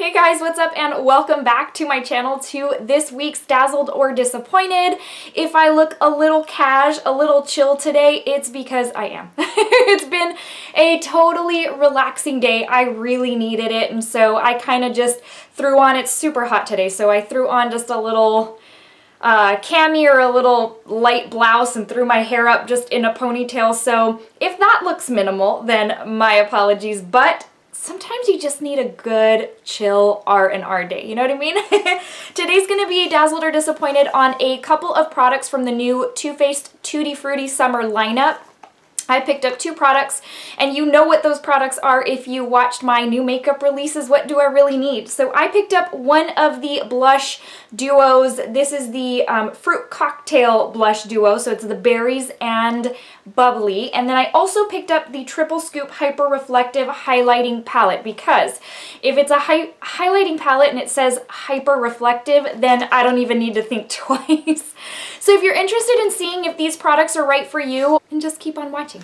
Hey guys, what's up and welcome back to my channel to this week's Dazzled or Disappointed. If I look a little cash, a little chill today, it's because I am. It's been a totally relaxing day. I really needed it, and so I kind of just threw on, it's super hot today, so I threw on just a little cami or a little light blouse and threw my hair up just in a ponytail. So if that looks minimal, then my apologies, but sometimes you just need a good chill R&R day, you know what I mean? Today's gonna be Dazzled or Disappointed on a couple of products from the new Too Faced Tutti Frutti summer lineup. I picked up two products, and you know what those products are if you watched my new makeup releases. What do I really need? So I picked up one of the blush duos. This is the Fruit Cocktail Blush Duo, so it's the Berries and Bubbly. And then I also picked up the Triple Scoop Hyper Reflective Highlighting Palette, because if it's a highlighting palette and it says Hyper Reflective, then I don't even need to think twice. So if you're interested in seeing if these products are right for you, then just keep on watching.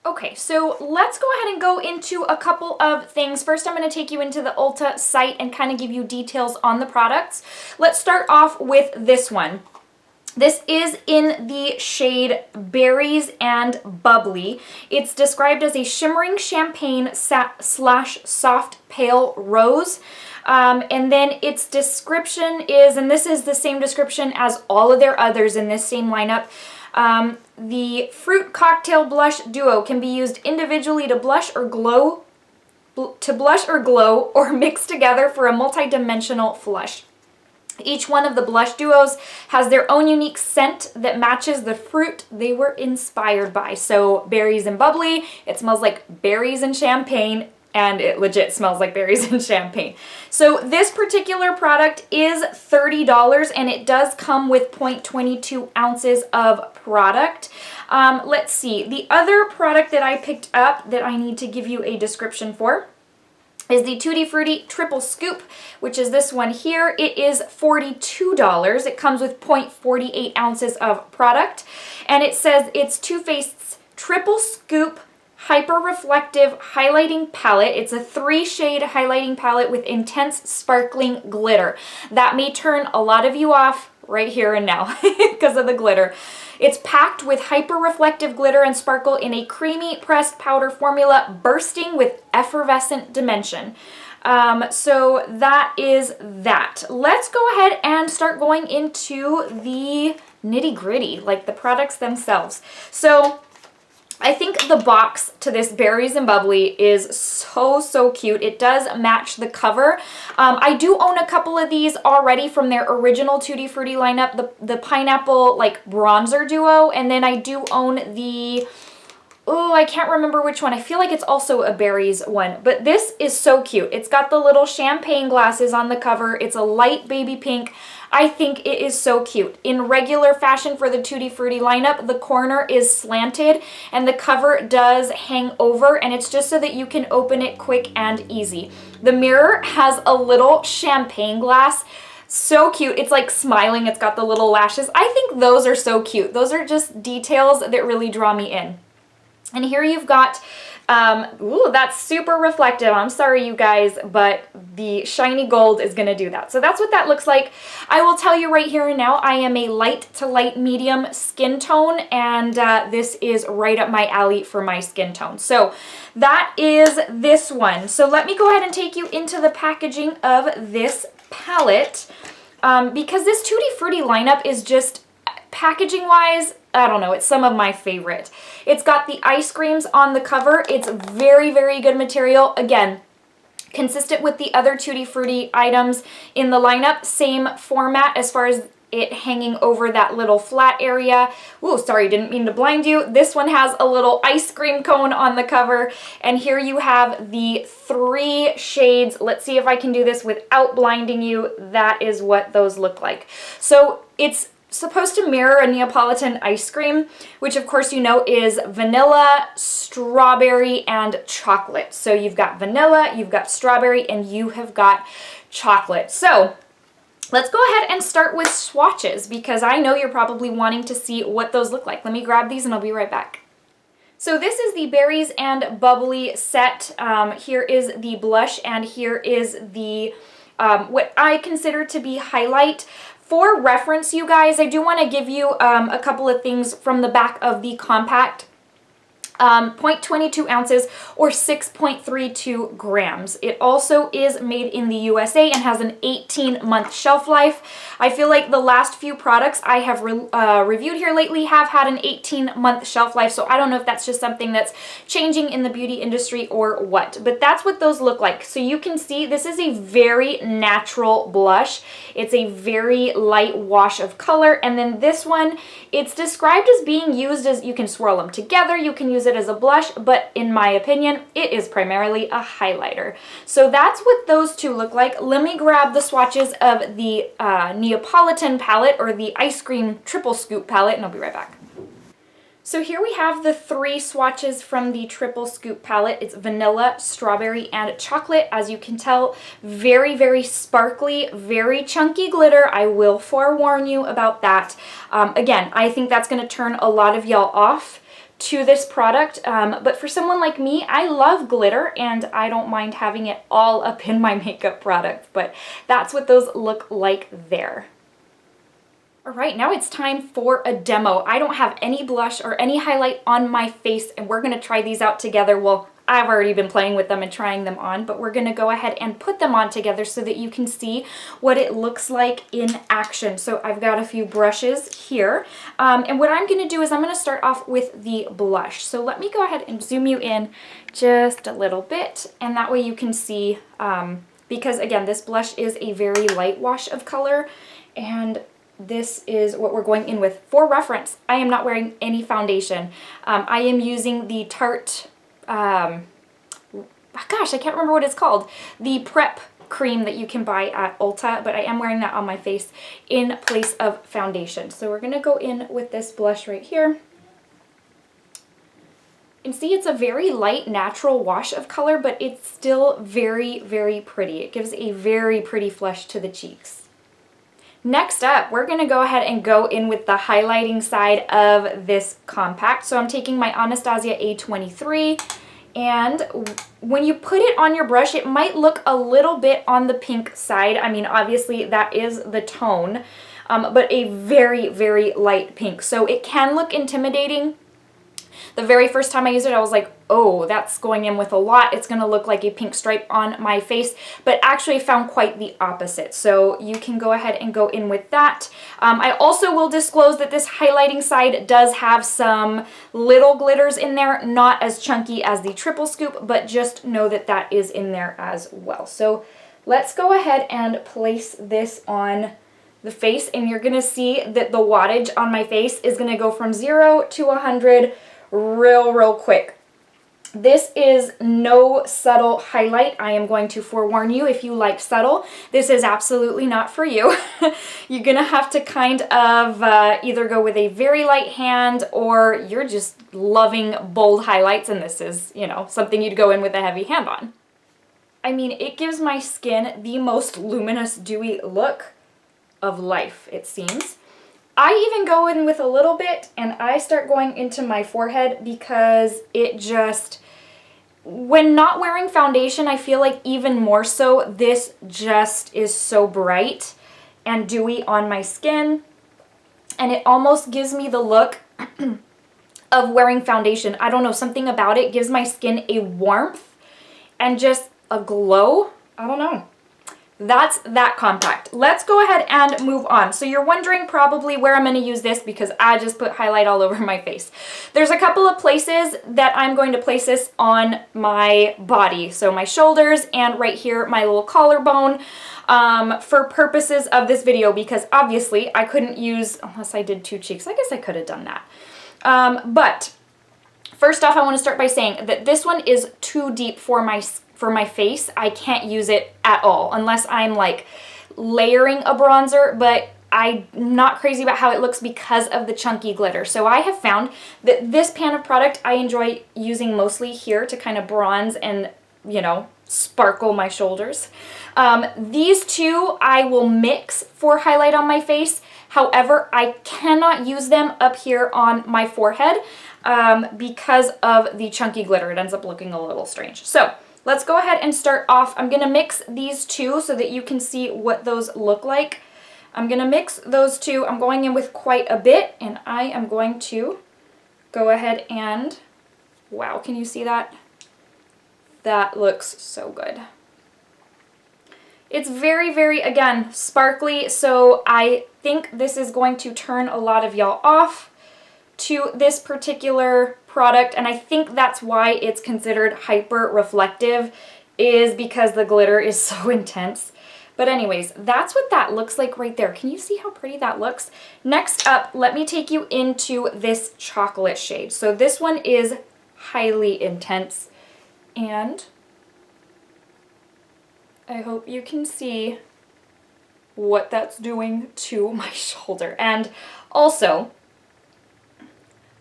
Okay, so let's go ahead and go into a couple of things. First, I'm going to take you into the Ulta site and kind of give you details on the products. Let's start off with this one. This is in the shade Berries and Bubbly. It's described as a shimmering champagne slash soft pale rose. And then its description is, and this is the same description as all of their others in this same lineup, the Fruit Cocktail Blush Duo can be used individually to blush or glow, or mixed together for a multi-dimensional flush. Each one of the blush duos has their own unique scent that matches the fruit they were inspired by. So Berries and Bubbly, it smells like berries and champagne, and it legit smells like berries and champagne. So this particular product is $30, and it does come with 0.22 ounces of product. Let's see, the other product that I picked up that I need to give you a description for is the Tutti Frutti Triple Scoop, which is this one here. It is $42. It comes with 0.48 ounces of product, and it says it's Too Faced's Triple Scoop Hyper Reflective Highlighting Palette. It's a 3-shade highlighting palette with intense sparkling glitter. That may turn a lot of you off right here and now because of the glitter. It's packed with hyper reflective glitter and sparkle in a creamy pressed powder formula bursting with effervescent dimension. So that is that. Let's go ahead and start going into the nitty gritty, like the products themselves. So I think the box to this Berries and Bubbly is so cute. It does match the cover. I do own a couple of these already from their original Tutti Frutti lineup, the pineapple like bronzer duo, and then I do own the, oh, I can't remember which one. I feel like it's also a Berries one, but this is so cute. It's got the little champagne glasses on the cover. It's a light baby pink. I think it is so cute. In regular fashion for the Tutti Frutti lineup, the corner is slanted and the cover does hang over, and it's just so that you can open it quick and easy. The mirror has a little champagne glass. So cute. It's like smiling. It's got the little lashes. I think those are so cute. Those are just details that really draw me in. And here you've got, ooh, that's super reflective. I'm sorry, you guys, but the shiny gold is going to do that. So that's what that looks like. I will tell you right here and now, I am a light to light medium skin tone, and this is right up my alley for my skin tone. So that is this one. So let me go ahead and take you into the packaging of this palette, because this Tutti Frutti lineup is just, packaging wise, I don't know, it's some of my favorite. It's got the ice creams on the cover. It's very good material. Again, consistent with the other Tutti Frutti items in the lineup. Same format as far as it hanging over that little flat area. Ooh, sorry, didn't mean to blind you. This one has a little ice cream cone on the cover. And here you have the 3 shades. Let's see if I can do this without blinding you. That is what those look like. So it's supposed to mirror a Neapolitan ice cream, which of course you know is vanilla, strawberry, and chocolate. So you've got vanilla, you've got strawberry, and you have got chocolate. So let's go ahead and start with swatches, because I know you're probably wanting to see what those look like. Let me grab these and I'll be right back. So this is the Berries and Bubbly set. Here is the blush, and here is the what I consider to be highlight. For reference, you guys, I do want to give you a couple of things from the back of the compact. 0.22 ounces or 6.32 grams. It also is made in the USA and has an 18-month shelf life. I feel like the last few products I have reviewed here lately have had an 18-month shelf life, so I don't know if that's just something that's changing in the beauty industry or what, but that's what those look like. So you can see this is a very natural blush. It's a very light wash of color, and then this one, it's described as being used as, you can swirl them together, you can use it as a blush, but in my opinion, it is primarily a highlighter. So that's what those two look like. Let me grab the swatches of the Neapolitan palette, or the ice cream triple scoop palette, and I'll be right back. So here we have the 3 swatches from the triple scoop palette. It's vanilla, strawberry, and chocolate. As you can tell, very, very sparkly, very chunky glitter. I will forewarn you about that. Again, I think that's going to turn a lot of y'all off to this product, but for someone like me, I love glitter and I don't mind having it all up in my makeup product, but that's what those look like there. All right, now it's time for a demo. I don't have any blush or any highlight on my face, and we're gonna try these out together. Well, I've already been playing with them and trying them on, but we're gonna go ahead and put them on together so that you can see what it looks like in action. So I've got a few brushes here, and what I'm gonna do is I'm gonna start off with the blush. So let me go ahead and zoom you in just a little bit, and that way you can see, because again, this blush is a very light wash of color, and this is what we're going in with. For reference, I am not wearing any foundation. I am using the Tarte, gosh, I can't remember what it's called, the prep cream that you can buy at Ulta, but I am wearing that on my face in place of foundation. So we're gonna go in with this blush right here. And see, it's a very light, natural wash of color, but it's still very, very pretty. It gives a very pretty flush to the cheeks. Next up, we're gonna go ahead and go in with the highlighting side of this compact. So I'm taking my Anastasia A23, and when you put it on your brush, it might look a little bit on the pink side. I mean, obviously that is the tone, but a very, very light pink. So it can look intimidating. The very first time I used it, I was like, oh, that's going in with a lot. It's gonna look like a pink stripe on my face, but actually I found quite the opposite. So you can go ahead and go in with that. I also will disclose that this highlighting side does have some little glitters in there, not as chunky as the triple scoop, but just know that that is in there as well. So let's go ahead and place this on the face, and you're gonna see that the wattage on my face is gonna go from 0 to 100 real quick. This is no subtle highlight. I am going to forewarn you, if you like subtle, this is absolutely not for you. You're gonna have to kind of either go with a very light hand, or you're just loving bold highlights, and this is, you know, something you'd go in with a heavy hand on. I mean, it gives my skin the most luminous, dewy look of life, it seems. I even go in with a little bit, and I start going into my forehead, because it just, when not wearing foundation, I feel like even more so, this just is so bright and dewy on my skin, and it almost gives me the look of wearing foundation. I don't know, something about it gives my skin a warmth and just a glow. I don't know. That's that compact. Let's go ahead and move on. So you're wondering probably where I'm going to use this, because I just put highlight all over my face. There's a couple of places that I'm going to place this on my body. So my shoulders and right here, my little collarbone, for purposes of this video, because obviously I couldn't use, unless I did 2 cheeks. I guess I could have done that. But first off, I want to start by saying that this one is too deep for my face. I can't use it at all unless I'm like layering a bronzer, but I'm not crazy about how it looks because of the chunky glitter. So I have found that this pan of product I enjoy using mostly here to kind of bronze and, you know, sparkle my shoulders. These two I will mix for highlight on my face. However, I cannot use them up here on my forehead. because of the chunky glitter. It ends up looking a little strange. So let's go ahead and start off. I'm gonna mix these two so that you can see what those look like. I'm gonna mix those two. I'm going in with quite a bit, and I am going to go ahead and, wow, can you see that? That looks so good. It's very, very, again, sparkly, so I think this is going to turn a lot of y'all off to this particular product, and I think that's why it's considered hyper reflective, is because the glitter is so intense. But anyways, that's what that looks like right there. Can you see how pretty that looks? Next up, let me take you into this chocolate shade. So this one is highly intense, and I hope you can see what that's doing to my shoulder. And also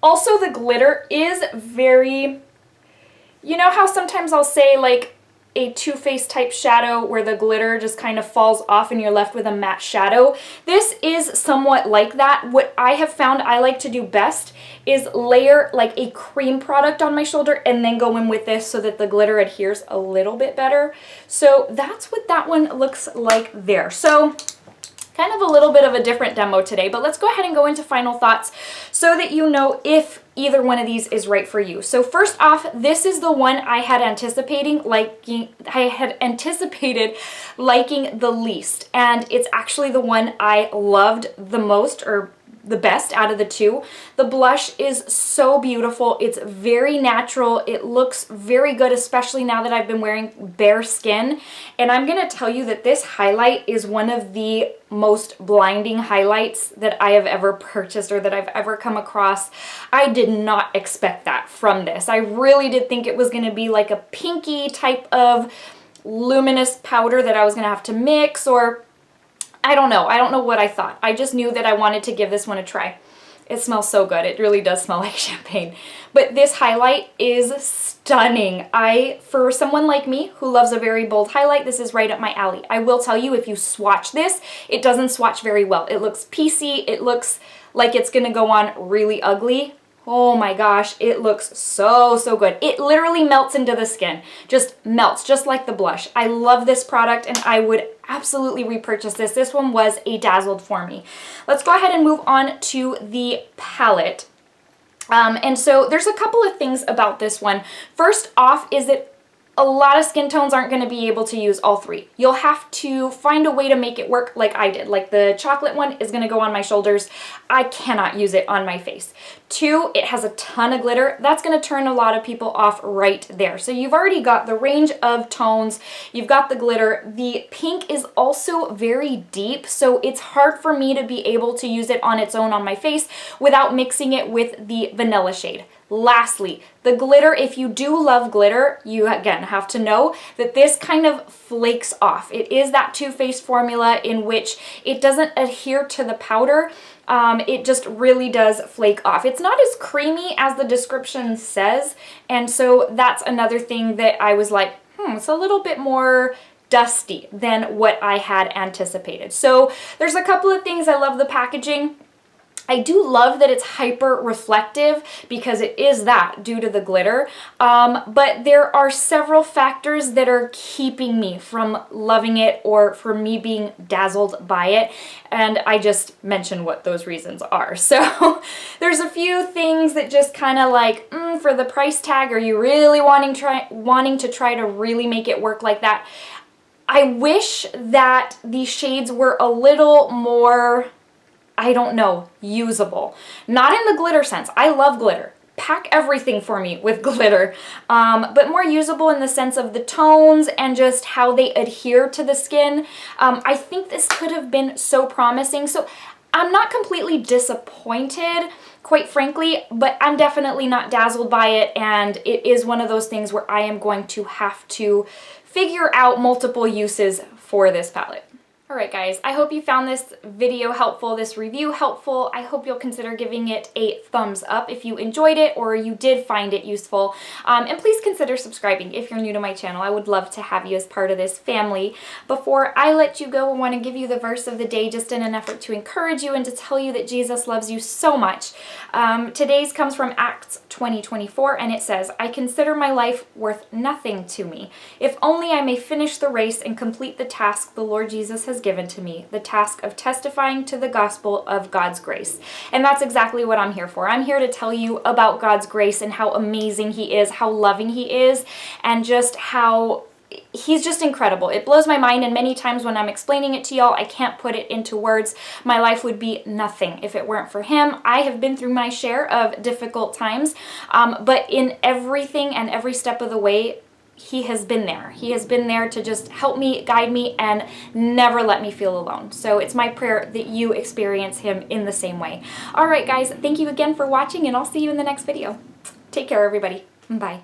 the glitter is very, you know how sometimes I'll say like a Too Faced type shadow where the glitter just kind of falls off and you're left with a matte shadow? This is somewhat like that. What I have found I like to do best is layer like a cream product on my shoulder and then go in with this so that the glitter adheres a little bit better. So that's what that one looks like there. So kind of a little bit of a different demo today, but let's go ahead and go into final thoughts so that you know if either one of these is right for you. So first off, this is the one I had anticipated liking the least, and it's actually the one I loved the most, or the best out of the two. The blush is so beautiful. It's very natural. It looks very good, especially now that I've been wearing bare skin. And I'm gonna tell you that this highlight is one of the most blinding highlights that I have ever purchased or that I've ever come across. I did not expect that from this. I really did think it was gonna be like a pinky type of luminous powder that I was gonna have to mix, or I don't know what I thought. I just knew that I wanted to give this one a try. It smells so good. It really does smell like champagne. But this highlight is stunning. For someone like me who loves a very bold highlight, this is right up my alley. I will tell you, if you swatch this, it doesn't swatch very well. It looks piecey. It looks like it's gonna go on really ugly. Oh my gosh, it looks so, so good. It literally melts into the skin. Just melts, just like the blush. I love this product and I would absolutely repurchase this. This one was a Dazzled for me. Let's go ahead and move on to the palette. And so there's a couple of things about this one. First off is that a lot of skin tones aren't going to be able to use all three. You'll have to find a way to make it work like I did. Like the chocolate one is going to go on my shoulders. I cannot use it on my face. Two, it has a ton of glitter. That's going to turn a lot of people off right there. So you've already got the range of tones. You've got the glitter. The pink is also very deep, so it's hard for me to be able to use it on its own on my face without mixing it with the vanilla shade. Lastly, the glitter, if you do love glitter, you again have to know that this kind of flakes off. It is that Too Faced formula in which it doesn't adhere to the powder. It just really does flake off. It's not as creamy as the description says, and so that's another thing that I was like, it's a little bit more dusty than what I had anticipated. So there's a couple of things. I love the packaging. I do love that it's hyper reflective because it is that due to the glitter, but there are several factors that are keeping me from loving it or for me being dazzled by it, and I just mentioned what those reasons are. So there's a few things that just kind of like, for the price tag, are you really wanting to try to really make it work like that? I wish that the shades were a little more, I don't know, usable. Not in the glitter sense. I love glitter. Pack everything for me with glitter, but more usable in the sense of the tones and just how they adhere to the skin. I think this could have been so promising. So I'm not completely disappointed, quite frankly, but I'm definitely not dazzled by it, and it is one of those things where I am going to have to figure out multiple uses for this palette. Alright guys, I hope you found this video helpful, this review helpful. I hope you'll consider giving it a thumbs up if you enjoyed it or you did find it useful. And please consider subscribing if you're new to my channel. I would love to have you as part of this family. Before I let you go, I want to give you the verse of the day just in an effort to encourage you and to tell you that Jesus loves you so much. Today's comes from Acts 20:24, and it says, "I consider my life worth nothing to me, if only I may finish the race and complete the task the Lord Jesus has given to me, the task of testifying to the gospel of God's grace." And that's exactly what I'm here for. I'm here to tell you about God's grace and how amazing He is, how loving He is, and just how He's just incredible. It blows my mind, and many times when I'm explaining it to y'all, I can't put it into words. My life would be nothing if it weren't for Him. I have been through my share of difficult times, but in everything and every step of the way, He has been there. He has been there to just help me, guide me, and never let me feel alone. So it's my prayer that you experience Him in the same way. All right, guys, thank you again for watching, and I'll see you in the next video. Take care, everybody. Bye.